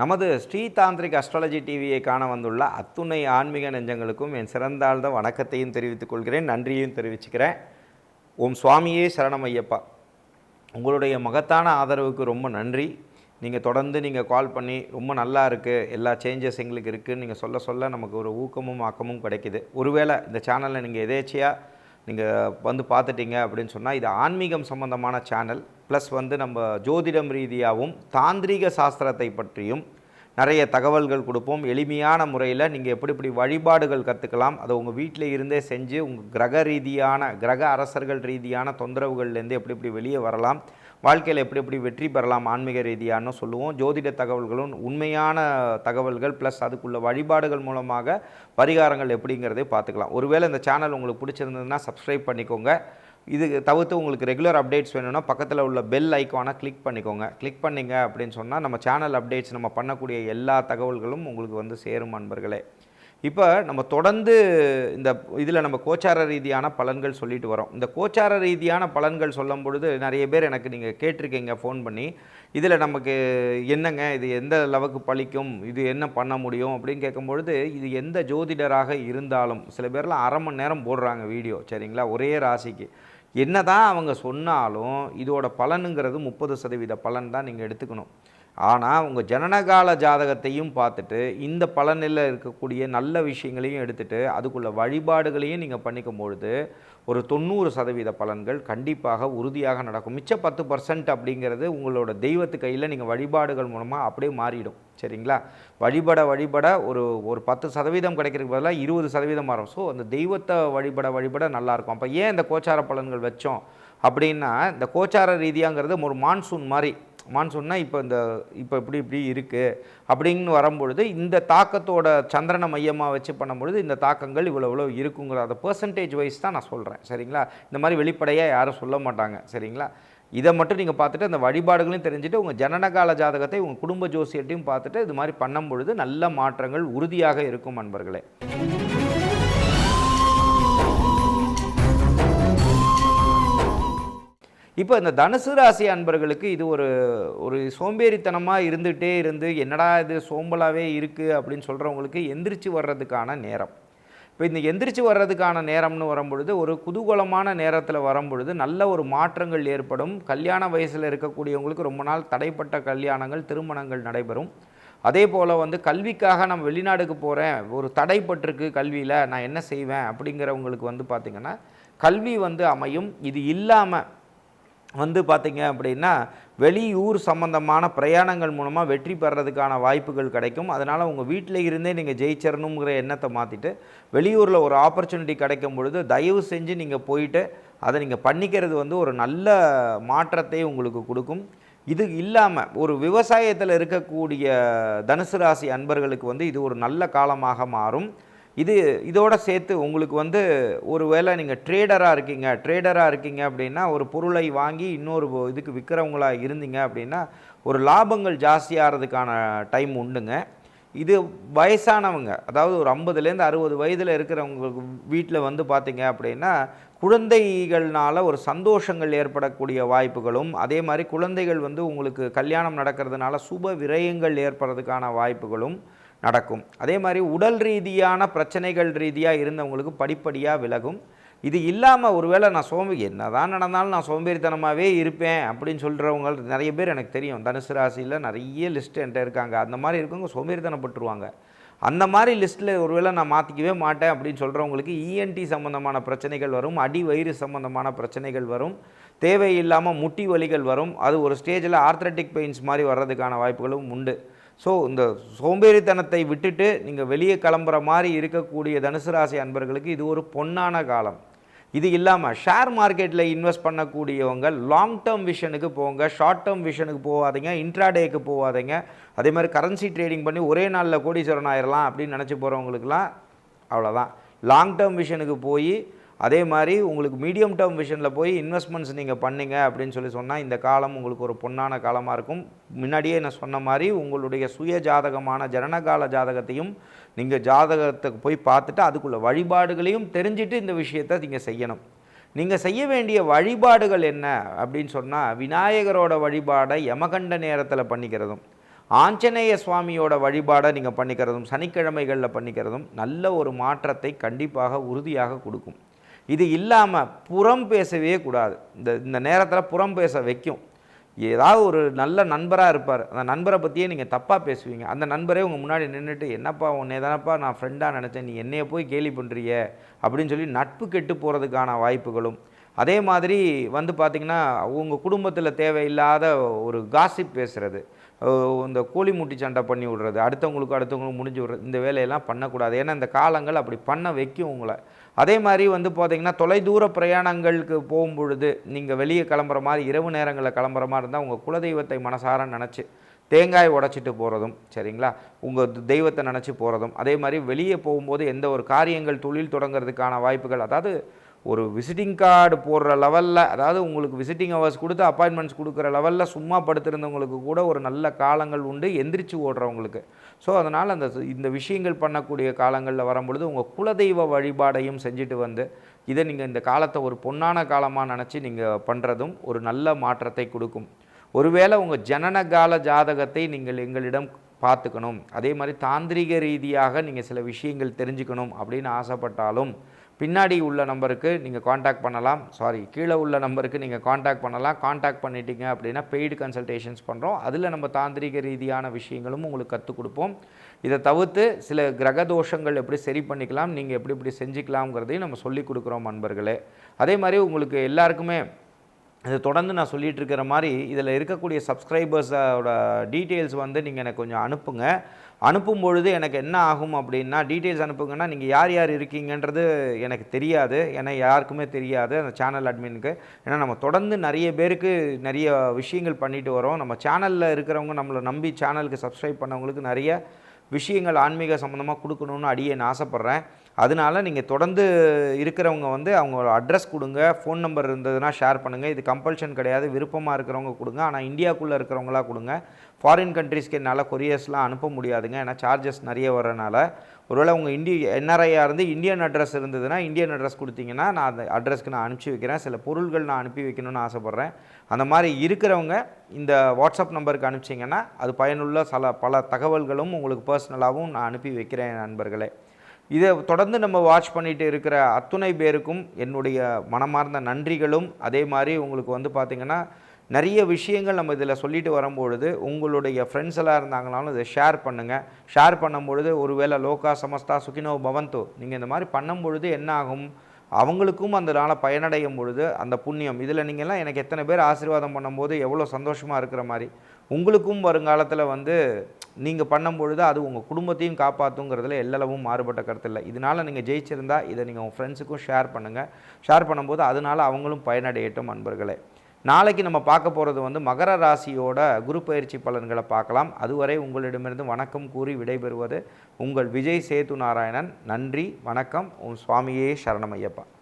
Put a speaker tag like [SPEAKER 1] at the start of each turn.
[SPEAKER 1] நமது ஸ்ரீ தாந்திரிக் அஸ்ட்ராலஜி டிவியை காண வந்துள்ள அத்துணை ஆன்மீக நெஞ்சங்களுக்கும் என் சிறந்தாழ்ந்த வணக்கத்தையும் தெரிவித்துக் கொள்கிறேன், நன்றியையும் தெரிவிச்சுக்கிறேன். ஓம் சுவாமியே சரணம் ஐயப்பா. உங்களுடைய மகத்தான ஆதரவுக்கு ரொம்ப நன்றி. நீங்கள் தொடர்ந்து கால் பண்ணி ரொம்ப நல்லா இருக்குது, எல்லா சேஞ்சஸ் எங்களுக்கு இருக்குதுன்னு நீங்கள் சொல்ல சொல்ல நமக்கு ஒரு ஊக்கமும் ஆக்கமும் கிடைக்கிது. ஒருவேளை இந்த சேனலில் நீங்கள் எதேச்சியாக நீங்கள் வந்து பார்த்துட்டீங்க அப்படின்னு சொன்னால், இது ஆன்மீகம் சம்பந்தமான சேனல். ப்ளஸ் நம்ம ஜோதிடம் ரீதியாகவும் தாந்திரீக சாஸ்திரத்தை பற்றியும் நிறைய தகவல்கள் கொடுப்போம். எளிமையான முறையில் நீங்கள் எப்படி வழிபாடுகள் கற்றுக்கலாம், அதை உங்கள் வீட்டில் இருந்தே செஞ்சு உங்கள் கிரக அரசர்கள் ரீதியான தொந்தரவுகள்லேருந்து எப்படி வெளியே வரலாம், வாழ்க்கையில் எப்படி வெற்றி பெறலாம் ஆன்மீக ரீதியானு சொல்லுவோம். ஜோதிட தகவல்களும் உண்மையான தகவல்கள் ப்ளஸ் அதுக்குள்ள வழிபாடுகள் மூலமாக பரிகாரங்கள் எப்படிங்கிறதை பார்த்துக்கலாம். ஒருவேளை இந்த சேனல் உங்களுக்கு பிடிச்சிருந்ததுன்னா சப்ஸ்கிரைப் பண்ணிக்கோங்க. இது தவிர்த்து உங்களுக்கு ரெகுலர் அப்டேட்ஸ் வேணும்னா பக்கத்தில் உள்ள பெல் ஐக்கானை கிளிக் பண்ணிக்கோங்க. கிளிக் பண்ணிங்க அப்படின்னு சொன்னால் நம்ம சேனல் அப்டேட்ஸ் நம்ம பண்ணக்கூடிய எல்லா தகவல்களும் உங்களுக்கு சேரும் அன்பர்களே. இப்போ நம்ம தொடர்ந்து இந்த இதில் நம்ம கோச்சார ரீதியான பலன்கள் சொல்லிட்டு வரோம். இந்த கோச்சார ரீதியான பலன்கள் சொல்லும் பொழுது நிறைய பேர் எனக்கு நீங்கள் கேட்டிருக்கீங்க ஃபோன் பண்ணி, இதில் நமக்கு என்னங்க இது எந்த அளவுக்கு பலிக்கும், இது என்ன பண்ண முடியும் அப்படின்னு கேட்கும்பொழுது, இது எந்த ஜோதிடராக இருந்தாலும் சில பேர்லாம் அரை மணி நேரம் போடுறாங்க வீடியோ, சரிங்களா, ஒரே ராசிக்கு. என்னதான் அவங்க சொன்னாலும் இதோட பலனுங்கிறது 30% பலன் தான் நீங்கள் எடுத்துக்கணும். ஆனால் உங்கள் ஜனனகால ஜாதகத்தையும் பார்த்துட்டு இந்த பலனில் இருக்கக்கூடிய நல்ல விஷயங்களையும் எடுத்துகிட்டு அதுக்குள்ள வழிபாடுகளையும் நீங்கள் பண்ணிக்கும் பொழுது ஒரு 90% பலன்கள் கண்டிப்பாக உறுதியாக நடக்கும். மிச்ச 10% அப்படிங்கிறது உங்களோட தெய்வத்து கையில் நீங்கள் வழிபாடுகள் மூலமாக அப்படியே மாறிடும், சரிங்களா. வழிபட ஒரு 10% கிடைக்கிறதுக்கு பதிலாக 20% மாறும். ஸோ அந்த தெய்வத்தை வழிபட நல்லாயிருக்கும். அப்போ ஏன் இந்த கோச்சார பலன்கள் வச்சோம் அப்படின்னா, இந்த கோச்சார ரீதியாங்கிறது ஒரு மான்சூன் மாதிரி. மான்சூன்னா இப்போ இப்படி இருக்குது அப்படின்னு வரும்பொழுது இந்த தாக்கத்தோட சந்திரனை மையமாக வச்சு பண்ணும்பொழுது இந்த தாக்கங்கள் இவ்வளோ இருக்குங்கிற அதை பர்சன்டேஜ் வைஸ் தான் நான் சொல்கிறேன், சரிங்களா. இந்த மாதிரி வெளிப்படையாக யாரும் சொல்ல மாட்டாங்க, சரிங்களா. இதை மட்டும் நீங்கள் பார்த்துட்டு அந்த வழிபாடுகளையும் தெரிஞ்சுட்டு உங்கள் ஜனனகால ஜாதகத்தை உங்கள் குடும்ப ஜோசியத்தையும் பார்த்துட்டு இது மாதிரி பண்ணும்பொழுது நல்ல மாற்றங்கள் உறுதியாக இருக்கும் அன்பர்களே. இப்போ இந்த தனுசு ராசி அன்பர்களுக்கு இது ஒரு சோம்பேறித்தனமாக இருந்து என்னடா இது சோம்பலாகவே இருக்குது அப்படின்னு சொல்கிறவங்களுக்கு எந்திரிச்சு வர்றதுக்கான நேரம். இப்போ இந்த எந்திரிச்சு வர்றதுக்கான நேரம்னு வரும்பொழுது ஒரு குதூகலமான நேரத்தில் வரும்பொழுது நல்ல ஒரு மாற்றங்கள் ஏற்படும். கல்யாண வயசில் இருக்கக்கூடியவங்களுக்கு ரொம்ப நாள் தடைப்பட்ட கல்யாணங்கள் திருமணங்கள் நடைபெறும். அதே போல் கல்விக்காக நம்ம வெளிநாடுக்கு போகிறேன், ஒரு தடைப்பட்டிருக்கு கல்வியில், நான் என்ன செய்வேன் அப்படிங்கிறவங்களுக்கு பார்த்திங்கன்னா கல்வி அமையும். இது இல்லாமல் பார்த்திங்க அப்படின்னா வெளியூர் சம்மந்தமான பிரயாணங்கள் மூலமாக வெற்றி பெறதுக்கான வாய்ப்புகள் கிடைக்கும். அதனால் உங்கள் வீட்டில் இருந்தே நீங்கள் ஜெயிச்சிடணுங்கிற எண்ணத்தை மாற்றிட்டு வெளியூரில் ஒரு ஆப்பர்ச்சுனிட்டி கிடைக்கும் பொழுது தயவு செஞ்சு நீங்கள் போயிட்டு அதை நீங்கள் பண்ணிக்கிறது ஒரு நல்ல மாற்றத்தை உங்களுக்கு கொடுக்கும். இது இல்லாமல் ஒரு விவசாயத்தில் இருக்கக்கூடிய தனுசு ராசி அன்பர்களுக்கு இது ஒரு நல்ல காலமாக மாறும். இதோடு சேர்த்து உங்களுக்கு ஒரு வேளை நீங்கள் ட்ரேடராக இருக்கீங்க அப்படின்னா ஒரு பொருளை வாங்கி இன்னொரு இதுக்கு விற்கிறவங்களா இருந்தீங்க அப்படின்னா ஒரு லாபங்கள் ஜாஸ்தியாகிறதுக்கான டைம் உண்டுங்க. இது வயசானவங்க, அதாவது ஒரு 50லேருந்து 60 வயதில் இருக்கிறவங்களுக்கு வீட்டில் பார்த்திங்க அப்படின்னா குழந்தைகள்னால ஒரு சந்தோஷங்கள் ஏற்படக்கூடிய வாய்ப்புகளும், அதே மாதிரி குழந்தைகள் உங்களுக்கு கல்யாணம் நடக்கிறதுனால சுப விரயங்கள் ஏற்படுறதுக்கான வாய்ப்புகளும் நடக்கும். அதே மாதிரி உடல் ரீதியான பிரச்சனைகள் ரீதியாக இருந்தவங்களுக்கு படிப்படியாக விலகும். இது இல்லாமல் ஒருவேளை நான் என்ன தான் நடந்தாலும் நான் சோம்பேறித்தனமாகவே இருப்பேன் அப்படின்னு சொல்கிறவங்க நிறைய பேர் எனக்கு தெரியும். தனுசு ராசியில் நிறைய லிஸ்ட்டு என்கிட்ட இருக்காங்க. அந்த மாதிரி இருக்கவங்க சோம்பேறித்தனப்பட்டுருவாங்க. அந்த மாதிரி லிஸ்ட்டில் ஒருவேளை நான் மாற்றிக்கவே மாட்டேன் அப்படின்னு சொல்கிறவங்களுக்கு இஎன்டி சம்மந்தமான பிரச்சனைகள் வரும், அடி வயிறு சம்மந்தமான பிரச்சனைகள் வரும், தேவையில்லாமல் முட்டி வலிகள் வரும். அது ஒரு ஸ்டேஜில் ஆர்த்ரட்டிக் பெயின்ஸ் மாதிரி வர்றதுக்கான வாய்ப்புகளும் உண்டு. ஸோ இந்த சோம்பேறித்தனத்தை விட்டுட்டு நீங்கள் வெளியே கிளம்புற மாதிரி இருக்கக்கூடிய தனுசு ராசி அன்பர்களுக்கு இது ஒரு பொன்னான காலம். இது இல்லாமல் ஷேர் மார்க்கெட்டில் இன்வெஸ்ட் பண்ணக்கூடியவங்க லாங் டேர்ம் விஷனுக்கு போங்க, ஷார்ட் டேர்ம் விஷனுக்கு போகாதீங்க, இன்ட்ராடேக்கு போகாதீங்க. அதே மாதிரி கரன்சி ட்ரேடிங் பண்ணி ஒரே நாளில் கோடீஸ்வரன் ஆயிடலாம் அப்படின்னு நினச்சி போகிறவங்களுக்குலாம் அவ்வளோதான். லாங் டேர்ம் விஷனுக்கு போய் அதே மாதிரி உங்களுக்கு மீடியம் டேர்ம் விஷனில் போய் இன்வெஸ்ட்மெண்ட்ஸ் நீங்கள் பண்ணிங்க அப்படின்னு சொன்னால் இந்த காலம் உங்களுக்கு ஒரு பொன்னான காலமாக இருக்கும். முன்னாடியே நான் சொன்ன மாதிரி உங்களுடைய சுய ஜாதகமான ஜனனகால ஜாதகத்தையும் நீங்கள் ஜாதகத்துக்கு போய் பார்த்துட்டு அதுக்குள்ள வழிபாடுகளையும் தெரிஞ்சுட்டு இந்த விஷயத்தை நீங்கள் செய்யணும். நீங்கள் செய்ய வேண்டிய வழிபாடுகள் என்ன அப்படின்னு சொன்னால், விநாயகரோட வழிபாடை யமகண்ட நேரத்தில் பண்ணிக்கிறதும், ஆஞ்சநேய சுவாமியோட வழிபாடை நீங்கள் பண்ணிக்கிறதும் சனிக்கிழமைகளில் பண்ணிக்கிறதும் நல்ல ஒரு மாற்றத்தை கண்டிப்பாக உறுதியாக கொடுக்கும். இது இல்லாமல் புறம் பேசவே கூடாது. இந்த இந்த நேரத்தில் புறம் பேச வைக்கும். ஏதாவது ஒரு நல்ல நண்பராக இருப்பார், அந்த நண்பரை பற்றியே நீங்கள் தப்பாக பேசுவீங்க. அந்த நண்பரே உங்கள் முன்னாடி நின்றுட்டு, என்னப்பா உன்னை தானப்பா நான் ஃப்ரெண்டாக நினச்சேன், நீ என்னைய போய் கேலி பண்ணுறிய அப்படின்னு சொல்லி நட்பு கெட்டு போகிறதுக்கான வாய்ப்புகளும். அதே மாதிரி வந்து பார்த்திங்கன்னா, உங்கள் குடும்பத்தில் தேவையில்லாத ஒரு காசிப் பேசுகிறது, இந்த கோழி முட்டி சண்டை பண்ணி விடுறது, அடுத்தவங்களுக்கு முடிஞ்சு விடுறது, இந்த வேலையெல்லாம் பண்ணக்கூடாது. ஏன்னா இந்த காலங்கள் அப்படி பண்ண வைக்கும் உங்களை. அதே மாதிரி வந்து பார்த்திங்கன்னா, தொலைதூர பிரயாணங்களுக்கு போகும்பொழுது நீங்கள் வெளியே கிளம்புற மாதிரி இரவு நேரங்களில் கிளம்புற மாதிரி இருந்தால் உங்கள் குலதெய்வத்தை மனசார நினச்சி தேங்காய் உடைச்சிட்டு போகிறதும் சரிங்களா, உங்கள் தெய்வத்தை நினச்சி போகிறதும். அதே மாதிரி வெளியே போகும்போது எந்த ஒரு காரியங்கள் தொழில் தொடங்கிறதுக்கான வாய்ப்புகள், அதாவது ஒரு விசிட்டிங் கார்டு போடுற லெவலில், அதாவது உங்களுக்கு விசிட்டிங் ஹவர்ஸ் கொடுத்து அப்பாயின்மெண்ட்ஸ் கொடுக்குற லெவலில் சும்மா படுத்திருந்தவங்களுக்கு கூட ஒரு நல்ல காலங்கள் உண்டு, எந்திரிச்சு ஓடுறவங்களுக்கு. ஸோ அதனால் இந்த விஷயங்கள் பண்ணக்கூடிய காலங்களில் வரும்பொழுது உங்கள் குலதெய்வ வழிபாடையும் செஞ்சுட்டு வந்து இதை நீங்கள் இந்த காலத்தை ஒரு பொன்னான காலமாக நினச்சி நீங்கள் பண்ணுறதும் ஒரு நல்ல மாற்றத்தை கொடுக்கும். ஒருவேளை உங்கள் ஜனனகால ஜாதகத்தை நீங்கள் எங்களிடம் பார்த்துக்கணும், அதே மாதிரி தாந்திரிக ரீதியாக நீங்கள் சில விஷயங்கள் தெரிஞ்சுக்கணும் அப்படின்னு ஆசைப்பட்டாலும் பின்னாடி உள்ள நம்பருக்கு நீங்கள் காண்டாக்ட் பண்ணலாம். கீழே உள்ள நம்பருக்கு நீங்கள் காண்டாக்ட் பண்ணலாம். காண்டாக்ட் பண்ணிட்டீங்க அப்படின்னா பெய்டு கன்சல்டேஷன்ஸ் பண்ணுறோம். அதில் நம்ம தாந்திரிக ரீதியான விஷயங்களும் உங்களுக்கு கற்றுக் கொடுப்போம். இதை தவிர்த்து சில கிரக தோஷங்கள் எப்படி சரி பண்ணிக்கலாம், நீங்கள் எப்படி எப்படி செஞ்சுக்கலாம்ங்கிறதையும் நம்ம சொல்லிக் கொடுக்குறோம் நண்பர்களே. அதே மாதிரி உங்களுக்கு எல்லாருக்குமே இது தொடர்ந்து நான் சொல்லிகிட்டு இருக்கிற மாதிரி இதில் இருக்கக்கூடிய சப்ஸ்கிரைபர்ஸோட டீட்டெயில்ஸ் வந்து நீங்கள் எனக்கு கொஞ்சம் அனுப்புங்க. அனுப்பும் பொழுது எனக்கு என்ன ஆகும் அப்படின்னா, டீட்டெயில்ஸ் அனுப்புங்கன்னா நீங்கள் யார் யார் இருக்கீங்கன்றது எனக்கு தெரியாது. ஏன்னா யாருக்குமே தெரியாது அந்த சேனல் அட்மினுக்கு. ஏன்னா நம்ம தொடர்ந்து நிறைய பேருக்கு நிறைய விஷயங்கள் பண்ணிட்டு வரோம். நம்ம சேனலில் இருக்கிறவங்க, நம்மளை நம்பி சேனலுக்கு சப்ஸ்கிரைப் பண்ணவங்களுக்கு நிறைய விஷயங்கள் ஆன்மீக சம்மந்தமாக கொடுக்கணுன்னு நான் ஆசைப்பட்றேன். அதனால நீங்கள் தொடர்ந்து இருக்கிறவங்க வந்து அவங்களோட அட்ரஸ் கொடுங்க, ஃபோன் நம்பர் இருந்ததுன்னா ஷேர் பண்ணுங்கள். இது கம்பல்ஷன் கிடையாது, விருப்பமாக இருக்கிறவங்க கொடுங்க. ஆனால் இந்தியாவுக்குள்ளே இருக்கிறவங்களா கொடுங்க. ஃபாரின் கண்ட்ரீஸ்க்கு என்னால் கொரியர்ஸ்லாம் அனுப்ப முடியாதுங்க, ஏன்னா சார்ஜஸ் நிறைய வரனால. ஒருவேளை உங்கள் என்ஆர்ஐயாக இருந்து இந்தியன் அட்ரஸ் இருந்ததுன்னா இந்தியன் அட்ரஸ் கொடுத்தீங்கன்னா நான் அந்த அட்ரஸ்க்கு நான் அனுப்பிச்சி வைக்கிறேன். சில பொருள்கள் நான் அனுப்பி வைக்கணும்னு ஆசைப்பட்றேன். அந்த மாதிரி இருக்கிறவங்க இந்த வாட்ஸ்அப் நம்பருக்கு அனுப்பிச்சிங்கன்னா அது பயனுள்ள பல தகவல்களும் உங்களுக்கு பர்சனலாகவும் நான் அனுப்பி வைக்கிறேன் நண்பர்களே. இதை தொடர்ந்து நம்ம வாட்ச் பண்ணிட்டு இருக்கிற அத்துணை பேருக்கும் என்னுடைய மனமார்ந்த நன்றிகளும். அதே மாதிரி உங்களுக்கு வந்து பார்த்திங்கன்னா நிறைய விஷயங்கள் நம்ம இதில் சொல்லிட்டு வரும்பொழுது உங்களுடைய ஃப்ரெண்ட்ஸ் எல்லாம் இருந்தாங்கனாலும் இதை ஷேர் பண்ணுங்கள். ஷேர் பண்ணும்பொழுது ஒருவேளை லோகா சமஸ்தா சுகினோ பவந்தோ நீங்கள் இந்த மாதிரி பண்ணும்பொழுது என்ன ஆகும், அவங்களுக்கும் அந்த நாளை பயனடையும் பொழுது அந்த புண்ணியம் இதில் நீங்கள்லாம் எனக்கு எத்தனை பேர் ஆசீர்வாதம் பண்ணும்போது எவ்வளோ சந்தோஷமாக இருக்கிற மாதிரி உங்களுக்கும் வருங்காலத்தில் வந்து நீங்கள் பண்ணும்பொழுது அது உங்கள் குடும்பத்தையும் காப்பாற்றுங்கிறதுல எல்லளவும் மாறுபட்ட கருத்து இல்லை. இதனால் நீங்கள் ஜெயிச்சிருந்தால் இதை நீங்கள் உங்கள் ஃப்ரெண்ட்ஸுக்கும் ஷேர் பண்ணுங்கள். ஷேர் பண்ணும்போது அதனால் அவங்களும் பயனடையட்டும் அன்பர்களே. நாளைக்கு நம்ம பார்க்க போகிறது வந்து மகர ராசியோட குரு பயிற்சி பலன்களை பார்க்கலாம். அதுவரை உங்களிடமிருந்து வணக்கம் கூறி விடைபெறுவது உங்கள் விஜய் சேது நாராயணன். நன்றி, வணக்கம். உன் சுவாமியே சரணமையப்பா.